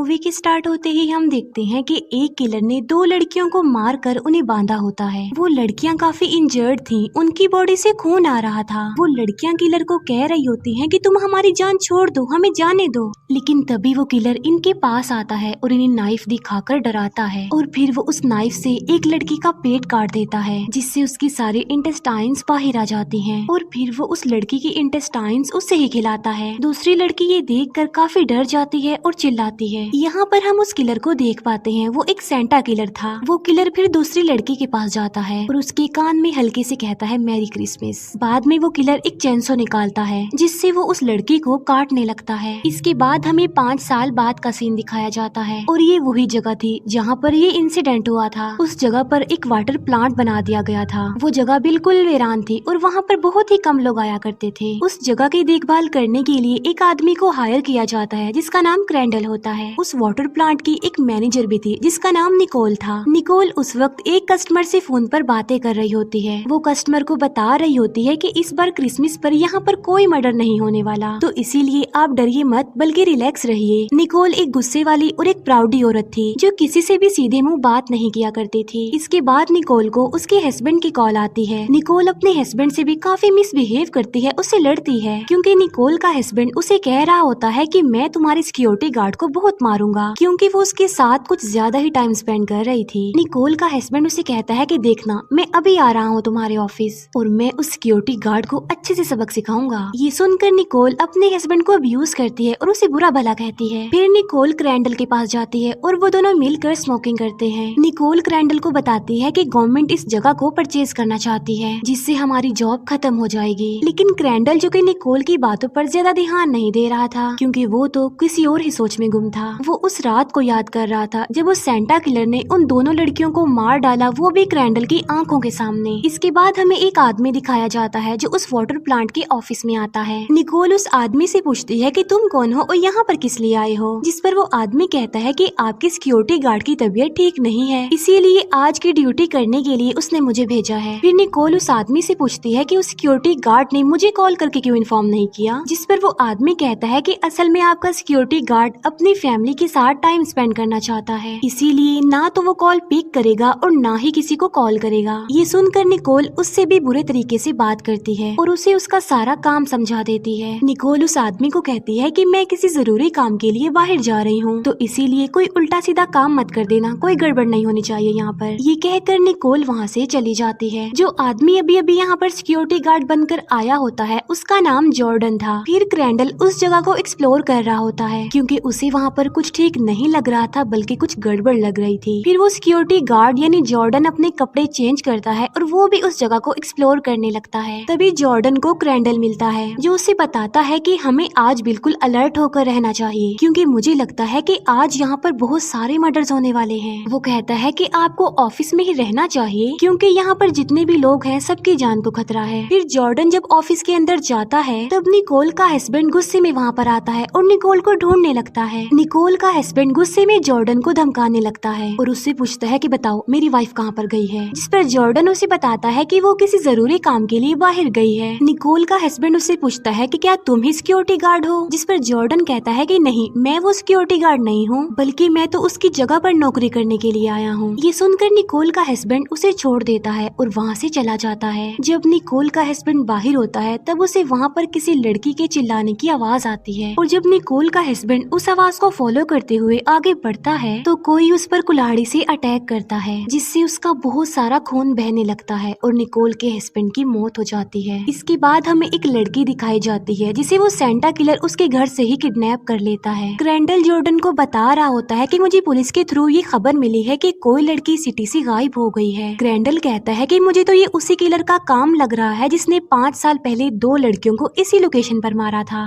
Movie के start होते ही हम देखते हैं कि एक किलर ने दो लड़कियों को मारकर उन्हें बांधा होता है। वो लड़कियां काफी इंजर्ड थीं, उनकी बॉडी से खून आ रहा था। वो लड़कियां किलर को कह रही होती हैं कि तुम हमारी जान छोड़ दो, हमें जाने दो। लेकिन तभी वो किलर इनके पास आता है और इन्हें नाइफ दिखाकर डराता है और फिर वो उस नाइफ से एक लड़की का पेट काट देता है, जिससे उसकी सारी इंटेस्टाइन्स बाहर आ जाती हैं और फिर वो उस लड़की की इंटेस्टाइन्स उससे ही खिलाता है। दूसरी लड़की ये देखकर काफी डर जाती है और चिल्लाती है। यहाँ पर हम उस किलर को देख पाते हैं, वो एक सेंटा किलर था। वो किलर फिर दूसरी लड़की के पास जाता है और उसके कान में हल्के से कहता है मैरी क्रिसमस। बाद में वो किलर एक चेंसो निकालता है जिससे वो उस लड़की को काटने लगता है। इसके बाद हमें 5 साल बाद का सीन दिखाया जाता है और ये वही जगह थी जहाँ पर ये इंसिडेंट हुआ था। उस जगह पर एक वाटर प्लांट बना दिया गया था। वो जगह बिल्कुल वीरान थी और वहाँ पर बहुत ही कम लोग आया करते थे। उस जगह की देखभाल करने के लिए एक आदमी को हायर किया जाता है जिसका नाम क्रैंडल होता है। उस वाटर प्लांट की एक मैनेजर भी थी जिसका नाम निकोल था। निकोल उस वक्त एक कस्टमर से फोन पर बातें कर रही होती है। वो कस्टमर को बता रही होती है कि इस बार क्रिसमस पर यहाँ पर कोई मर्डर नहीं होने वाला, तो इसीलिए आप डरिए मत बल्कि रिलैक्स रहिए। निकोल एक गुस्से वाली और एक प्राउडी औरत थी जो किसी से भी सीधे मुंह बात नहीं किया करती थी। इसके बाद निकोल को उसके हस्बैंड की कॉल आती है। निकोल अपने हस्बैंड से भी काफी मिसबिहेव करती है, उससे लड़ती है क्योंकि निकोल का हस्बैंड उसे कह रहा होता है कि मैं तुम्हारी सिक्योरिटी गार्ड को बहुत मारूंगा, क्योंकि वो उसके साथ कुछ ज्यादा ही टाइम स्पेंड कर रही थी। निकोल का हस्बैंड उसे कहता है कि देखना मैं अभी आ रहा हूँ तुम्हारे ऑफिस और मैं उस सिक्योरिटी गार्ड को अच्छे से सबक सिखाऊंगा। ये सुनकर निकोल अपने हस्बैंड को अब्यूज करती है और उसे बुरा भला कहती है। फिर निकोल क्रैंडल के पास जाती है और वो दोनों मिलकर स्मोकिंग करते हैं। निकोल क्रैंडल को बताती है कि गवर्नमेंट इस जगह को परचेज करना चाहती है जिससे हमारी जॉब खत्म हो जाएगी। लेकिन क्रैंडल जो कि निकोल की बातों पर ज्यादा ध्यान नहीं दे रहा था क्योंकि वो तो किसी और ही सोच में गुम था। वो उस रात को याद कर रहा था जब उस सेंटा किलर ने उन दोनों लड़कियों को मार डाला, वो भी क्रैंडल की आंखों के सामने। इसके बाद हमें एक आदमी दिखाया जाता है जो उस वाटर प्लांट के ऑफिस में आता है। निकोल उस आदमी से पूछती है कि तुम कौन हो और यहाँ पर किस लिए आए हो, जिस पर वो आदमी कहता है कि आपकी सिक्योरिटी गार्ड की तबीयत ठीक नहीं है, इसीलिए आज की ड्यूटी करने के लिए उसने मुझे भेजा है। फिर निकोल उस आदमी से पूछती है कि उस सिक्योरिटी गार्ड ने मुझे कॉल करके क्यों इन्फॉर्म नहीं किया, जिस पर वो आदमी कहता है कि असल में आपका सिक्योरिटी गार्ड अपनी फैमिली के साथ टाइम स्पेंड करना चाहता है, इसीलिए ना तो वो कॉल पिक करेगा और ना ही किसी को कॉल करेगा। ये सुनकर निकोल उससे भी बुरे तरीके से बात करती है और उसे उसका सारा काम समझा देती है। निकोल उस आदमी को कहती है कि मैं किसी जरूरी काम के लिए बाहर जा रही हूँ, तो इसीलिए कोई उल्टा सीधा काम मत कर देना, कोई गड़बड़ नहीं होनी चाहिए यहाँ पर। ये कहकर निकोल वहाँ से चली जाती है। जो आदमी अभी अभी यहाँ पर सिक्योरिटी गार्ड बनकर आया होता है उसका नाम जॉर्डन था। फिर क्रैंडल उस जगह को एक्सप्लोर कर रहा होता है क्योंकि उसे वहाँ पर कुछ ठीक नहीं लग रहा था बल्कि कुछ गड़बड़ लग रही थी। फिर वो सिक्योरिटी गार्ड यानी जॉर्डन अपने कपड़े चेंज करता है और वो भी उस जगह को एक्सप्लोर करने लगता है। तभी जॉर्डन को क्रैंडल मिलता है जो उसे बताता है कि हमें आज बिल्कुल अलर्ट होकर रहना चाहिए क्योंकि मुझे लगता है कि आज यहाँ पर बहुत सारे मर्डर्स होने वाले हैं। वो कहता है कि आपको ऑफिस में ही रहना चाहिए क्योंकि यहाँ पर जितने भी लोग हैं सबकी जान को खतरा है। फिर जॉर्डन जब ऑफिस के अंदर जाता है तब निकोल का हस्बैंड गुस्से में वहाँ पर आता है और निकोल को ढूंढने लगता है। निकोल का हस्बैंड गुस्से में जॉर्डन को धमकाने लगता है और उससे पूछता है कि बताओ मेरी वाइफ कहाँ पर गई है, जिस पर जॉर्डन उसे बताता है कि वो किसी जरूरी काम के लिए बाहर गई है। निकोल का हस्बैंड उससे पूछता है कि क्या तुम ही सिक्योरिटी गार्ड हो, जिस पर जॉर्डन कहता है कि नहीं, मैं वो सिक्योरिटी गार्ड नहीं हूँ बल्कि मैं तो उसकी जगह पर नौकरी करने के लिए आया हूँ। ये सुनकर निकोल का हस्बैंड उसे छोड़ देता है और वहाँ से चला जाता है। जब निकोल का हस्बैंड बाहर होता है तब उसे वहाँ पर किसी लड़की के चिल्लाने की आवाज आती है और जब निकोल का हस्बैंड उस आवाज को फॉलो करते हुए आगे बढ़ता है तो कोई उस पर कुल्हाड़ी से अटैक करता है जिससे उसका बहुत सारा खून बहने लगता है और निकोल के हस्बैंड की मौत हो जाती है। इसके बाद हमें एक लड़की दिखाई जाती है जिसे वो सेंटा किलर उसके घर से ही किडनैप कर लेता है। क्रैंडल जॉर्डन को बता रहा होता है कि मुझे पुलिस के थ्रू ये खबर मिली है कि कोई लड़की सिटी से गायब हो गई है। क्रैंडल कहता है कि मुझे तो ये उसी किलर का काम लग रहा है जिसने 5 साल पहले 2 लड़कियों को इसी लोकेशन पर मारा था।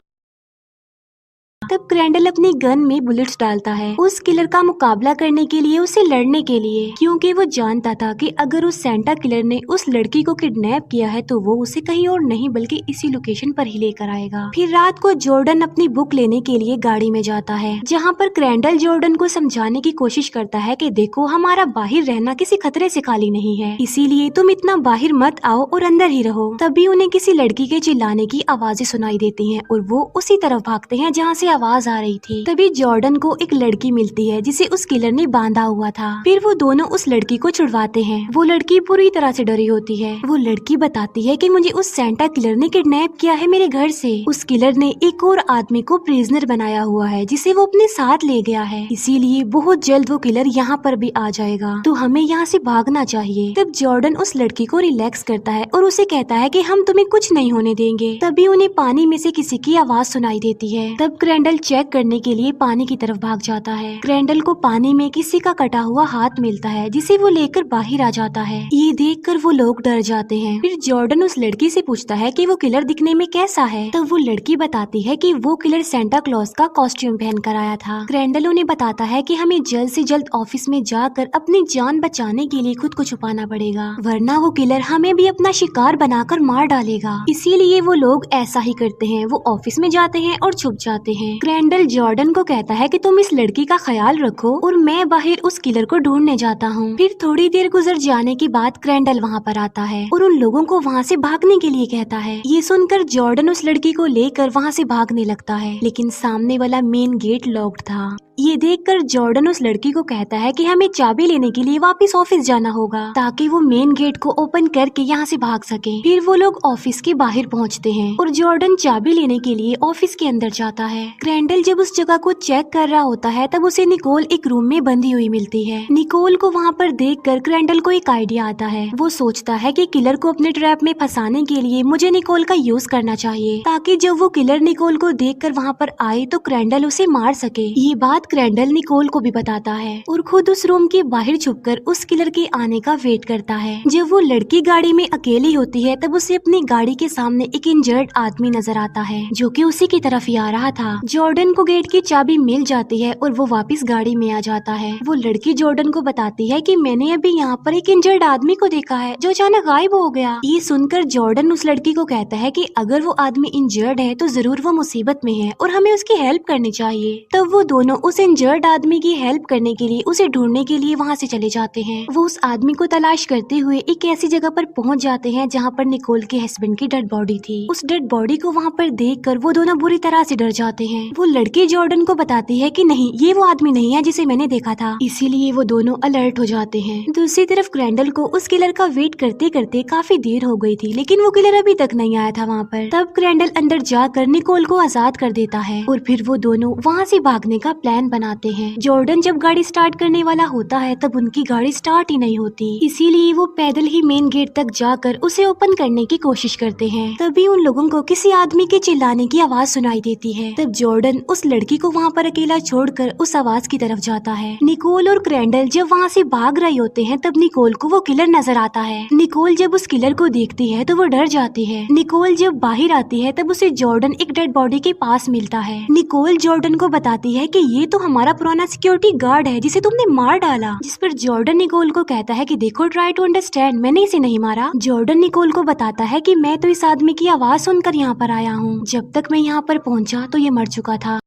तब क्रैंडल अपनी गन में बुलेट्स डालता है उस किलर का मुकाबला करने के लिए, उसे लड़ने के लिए, क्योंकि वो जानता था कि अगर उस सेंटा किलर ने उस लड़की को किडनैप किया है तो वो उसे कहीं और नहीं बल्कि इसी लोकेशन पर ही लेकर आएगा। फिर रात को जॉर्डन अपनी बुक लेने के लिए गाड़ी में जाता है जहाँ पर क्रैंडल जॉर्डन को समझाने की कोशिश करता है कि देखो हमारा बाहर रहना किसी खतरे से खाली नहीं है, इसीलिए तुम इतना बाहर मत आओ और अंदर ही रहो। तभी उन्हें किसी लड़की के चिल्लाने की आवाजें सुनाई देती हैं और वो उसी तरफ भागते हैं जहाँ से आवाज आ रही थी। तभी जॉर्डन को एक लड़की मिलती है जिसे उस किलर ने बांधा हुआ था। फिर वो दोनों उस लड़की को छुड़वाते हैं। वो लड़की पूरी तरह से डरी होती है। वो लड़की बताती है कि मुझे उस सेंटा किलर ने किडनैप किया है मेरे घर से। उस किलर ने एक और आदमी को प्रिजनर बनाया हुआ है जिसे वो अपने साथ ले गया है, इसीलिए बहुत जल्द वो किलर यहाँ पर भी आ जाएगा, तो हमें यहाँ से भागना चाहिए। तब जॉर्डन उस लड़की को रिलैक्स करता है और उसे कहता है कि हम तुम्हें कुछ नहीं होने देंगे। तभी उन्हें पानी में से किसी की आवाज सुनाई देती है। तब क्रेंडल चेक करने के लिए पानी की तरफ भाग जाता है। क्रेंडल को पानी में किसी का कटा हुआ हाथ मिलता है जिसे वो लेकर बाहर आ जाता है। ये देखकर वो लोग डर जाते हैं। फिर जॉर्डन उस लड़की से पूछता है कि वो किलर दिखने में कैसा है। तब वो लड़की बताती है कि वो किलर सेंटा क्लॉज का कॉस्ट्यूम पहन कर आया था। क्रेंडल उन्हें बताता है कि हमें जल्द से जल्द ऑफिस में जाकर अपनी जान बचाने के लिए खुद को छुपाना पड़ेगा, वरना वो किलर हमें भी अपना शिकार बनाकर मार डालेगा। इसीलिए वो लोग ऐसा ही करते हैं, वो ऑफिस में जाते हैं और छुप जाते हैं। क्रेंडल जॉर्डन को कहता है कि तुम इस लड़की का ख्याल रखो और मैं बाहर उस किलर को ढूंढने जाता हूँ। फिर थोड़ी देर गुजर जाने के बाद क्रेंडल वहाँ पर आता है और उन लोगों को वहाँ से भागने के लिए कहता है। ये सुनकर जॉर्डन उस लड़की को लेकर वहाँ से भागने लगता है, लेकिन सामने वाला मेन गेट लॉक्ड था। ये देखकर जॉर्डन उस लड़की को कहता है कि हमें चाबी लेने के लिए वापस ऑफिस जाना होगा ताकि वो मेन गेट को ओपन करके यहाँ से भाग सके। फिर वो लोग ऑफिस के बाहर पहुँचते हैं और जॉर्डन चाबी लेने के लिए ऑफिस के अंदर जाता है। क्रेंडल जब उस जगह को चेक कर रहा होता है तब उसे निकोल एक रूम में बंधी हुई मिलती है। निकोल को वहाँ पर देखकर क्रेंडल को एक आइडिया आता है। वो सोचता है कि किलर को अपने ट्रैप में फंसाने के लिए मुझे निकोल का यूज करना चाहिए ताकि जब वो किलर निकोल को देखकर वहाँ पर आए तो क्रेंडल उसे मार सके। ये बात क्रेंडल निकोल को भी बताता है और खुद उस रूम के बाहर छुपकर उस किलर के आने का वेट करता है। जब वो लड़की गाड़ी में अकेली होती है तब उसे अपनी गाड़ी के सामने एक इंजर्ड आदमी नजर आता है जो कि उसी की तरफ ही आ रहा था। जॉर्डन को गेट की चाबी मिल जाती है और वो वापस गाड़ी में आ जाता है। वो लड़की जॉर्डन को बताती है कि मैंने अभी यहाँ पर एक इंजर्ड आदमी को देखा है जो अचानक गायब हो गया। ये सुनकर जॉर्डन उस लड़की को कहता है कि अगर वो आदमी इंजर्ड है तो जरूर वो मुसीबत में है और हमें उसकी हेल्प करनी चाहिए। तब वो दोनों उस इंजर्ड आदमी की हेल्प करने के लिए उसे ढूंढने के लिए वहाँ से चले जाते हैं। वो उस आदमी को तलाश करते हुए एक ऐसी जगह पर पहुँच जाते हैं जहाँ पर निकोल के हस्बैंड की डेड बॉडी थी। उस डेड बॉडी को वहाँ पर देखकर वो दोनों बुरी तरह से डर जाते हैं। वो लड़की जॉर्डन को बताती है कि नहीं, ये वो आदमी नहीं है जिसे मैंने देखा था, इसीलिए वो दोनों अलर्ट हो जाते हैं। दूसरी तरफ क्रेंडल को उस किलर का वेट करते करते काफी देर हो गई थी, लेकिन वो किलर अभी तक नहीं आया था वहाँ पर। तब क्रेंडल अंदर जाकर निकोल को आजाद कर देता है और फिर वो दोनों वहाँ से भागने का प्लान बनाते हैं। जॉर्डन जब गाड़ी स्टार्ट करने वाला होता है तब उनकी गाड़ी स्टार्ट ही नहीं होती, इसीलिए वो पैदल ही मेन गेट तक जाकर उसे ओपन करने की कोशिश करते हैं। तभी उन लोगों को किसी आदमी के चिल्लाने की आवाज सुनाई देती है। तब जॉर्डन उस लड़की को वहाँ पर अकेला छोड़कर उस आवाज की तरफ जाता है। निकोल और क्रेंडल जब वहाँ से भाग रहे होते हैं तब निकोल को वो किलर नजर आता है। निकोल जब उस किलर को देखती है तो वो डर जाती है। निकोल जब बाहर आती है तब उसे जॉर्डन एक डेड बॉडी के पास मिलता है। निकोल जॉर्डन को बताती है कि ये तो हमारा पुराना सिक्योरिटी गार्ड है जिसे तुमने मार डाला, जिस पर जॉर्डन निकोल को कहता है कि देखो, ट्राई टू अंडरस्टैंड, मैंने इसे नहीं मारा। जॉर्डन निकोल को बताता है कि मैं तो इस आदमी की आवाज सुनकर यहाँ पर आया हूँ, जब तक मैं यहाँ पर पहुँचा तो ये मर चुका था।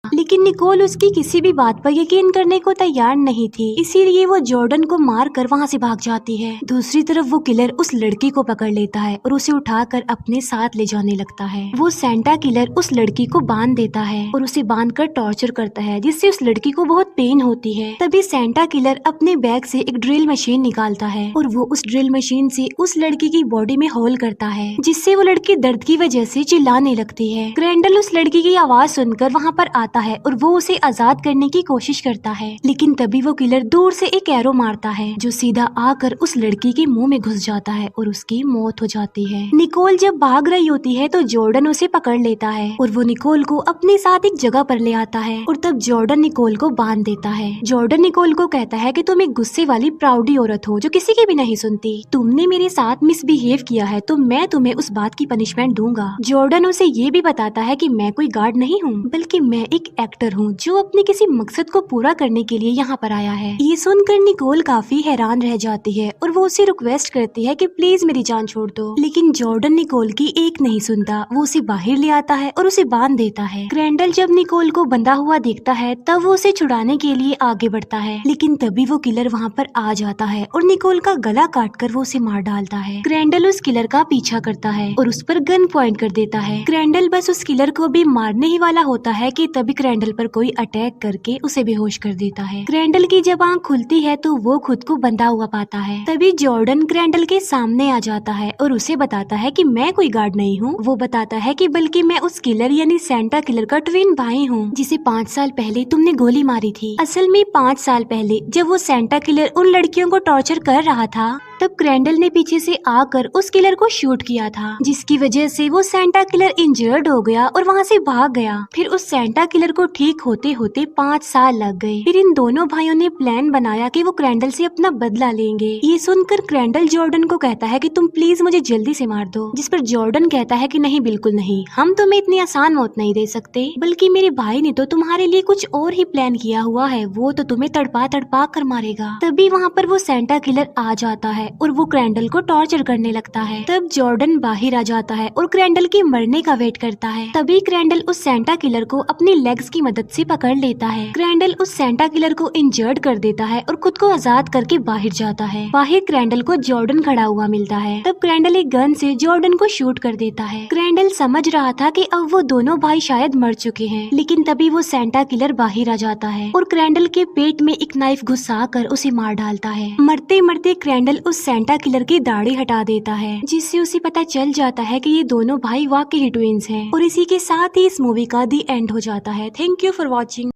लेकिन निकोल उसकी किसी भी बात पर यकीन करने को तैयार नहीं थी, इसीलिए वो जॉर्डन को मार कर वहाँ से भाग जाती है। दूसरी तरफ वो किलर उस लड़की को पकड़ लेता है और उसे उठाकर अपने साथ ले जाने लगता है। वो सेंटा किलर उस लड़की को बांध देता है और उसे बांधकर टॉर्चर करता है, जिससे उस लड़की को बहुत पेन होती है। तभी सेंटा किलर अपने बैग से एक ड्रिल मशीन निकालता है और वो उस ड्रिल मशीन से उस लड़की की बॉडी में होल करता है, जिससे वो लड़की दर्द की वजह से चिल्लाने लगती है। क्रेंडल उस लड़की की आवाज सुनकर वहाँ पर आता है और वो उसे आजाद करने की कोशिश करता है, लेकिन तभी वो किलर दूर से एक एरो मारता है जो सीधा आकर उस लड़की के मुंह में घुस जाता है और उसकी मौत हो जाती है। निकोल जब भाग रही होती है तो जॉर्डन उसे पकड़ लेता है और वो निकोल को अपने साथ एक जगह पर ले आता है और तब जॉर्डन निकोल को बांध देता है। जॉर्डन निकोल को कहता है कि तुम एक गुस्से वाली प्राउडी औरत हो जो किसी की भी नहीं सुनती। तुमने मेरे साथ मिसबिहेव किया है तो मैं तुम्हें उस बात की पनिशमेंट दूंगा। जॉर्डन उसे ये भी बताता है कि मैं कोई गार्ड नहीं हूँ, बल्कि मैं एक एक्टर हूँ जो अपने किसी मकसद को पूरा करने के लिए यहाँ पर आया है। ये सुनकर निकोल काफी हैरान रह जाती है और वो उसे रिक्वेस्ट करती है कि प्लीज मेरी जान छोड़ दो, लेकिन जॉर्डन निकोल की एक नहीं सुनता। वो उसे बाहर ले आता है और उसे बांध देता है। ग्रैंडल जब निकोल को बंधा हुआ देखता है तब वो उसे छुड़ाने के लिए आगे बढ़ता है, लेकिन तभी वो किलर वहाँ पर आ जाता है और निकोल का गला काटकर वो उसे मार डालता है। ग्रैंडल उस किलर का पीछा करता है और उस पर गन पॉइंट कर देता है। ग्रैंडल बस उस किलर को भी मारने ही वाला होता है कि तभी ग्रैंडल पर कोई अटैक करके उसे बेहोश कर देता है। ग्रैंडल की जब आँख खुलती है तो वो खुद को बंधा हुआ पाता है। तभी जॉर्डन ग्रैंडल के सामने आ जाता है और उसे बताता है कि मैं कोई गार्ड नहीं हूँ। वो बताता है कि बल्कि मैं उस किलर यानी सेंटा किलर का ट्विन भाई हूँ जिसे 5 साल पहले तुमने गोली मारी थी। असल में 5 साल पहले जब वो सेंटा किलर उन लड़कियों को टॉर्चर कर रहा था तब ग्रैंडल ने पीछे से आकर उस किलर को शूट किया था, जिसकी वजह से वो सेंटा किलर इंजर्ड हो गया और वहाँ से भाग गया। फिर उस सेंटा किलर को ठीक होते होते 5 साल लग गए। फिर इन दोनों भाइयों ने प्लान बनाया कि वो ग्रैंडल से अपना बदला लेंगे। ये सुनकर ग्रैंडल जॉर्डन को कहता है कि तुम प्लीज मुझे जल्दी से मार दो, जिस पर जॉर्डन कहता है कि नहीं, बिल्कुल नहीं, हम तुम्हें इतनी आसान मौत नहीं दे सकते, बल्कि मेरे भाई ने तो तुम्हारे लिए कुछ और ही प्लान किया हुआ है, वो तो तुम्हें तड़पा तड़पा कर मारेगा। तभी वहाँ पर वो सेंटा किलर आ जाता है और वो ग्रैंडल को टॉर्चर करने लगता है। तब जॉर्डन बाहर आ जाता है और ग्रैंडल के मरने का वेट करता है। तभी ग्रैंडल उस सेंटा किलर को अपनी लेग्स की मदद से पकड़ लेता है। ग्रैंडल उस सेंटा किलर को इंजर्ड कर देता है और खुद को आजाद करके बाहर जाता है। बाहर ग्रैंडल को जॉर्डन खड़ा हुआ मिलता है। तब ग्रैंडल एक गन से जॉर्डन को शूट कर देता है। ग्रैंडल समझ रहा था कि अब वो दोनों भाई शायद मर चुके हैं, लेकिन तभी वो सेंटा किलर बाहर आ जाता है और ग्रैंडल के पेट में एक नाइफ घुसाकर उसे मार डालता है। मरते मरते ग्रैंडल उस सेंटा किलर की दाढ़ी हटा देता है, जिससे उसे पता चल जाता है कि ये दोनों भाई वाकई ट्विंस हैं। और इसी के साथ ही इस मूवी का दी एंड हो जाता है। Thank you for watching.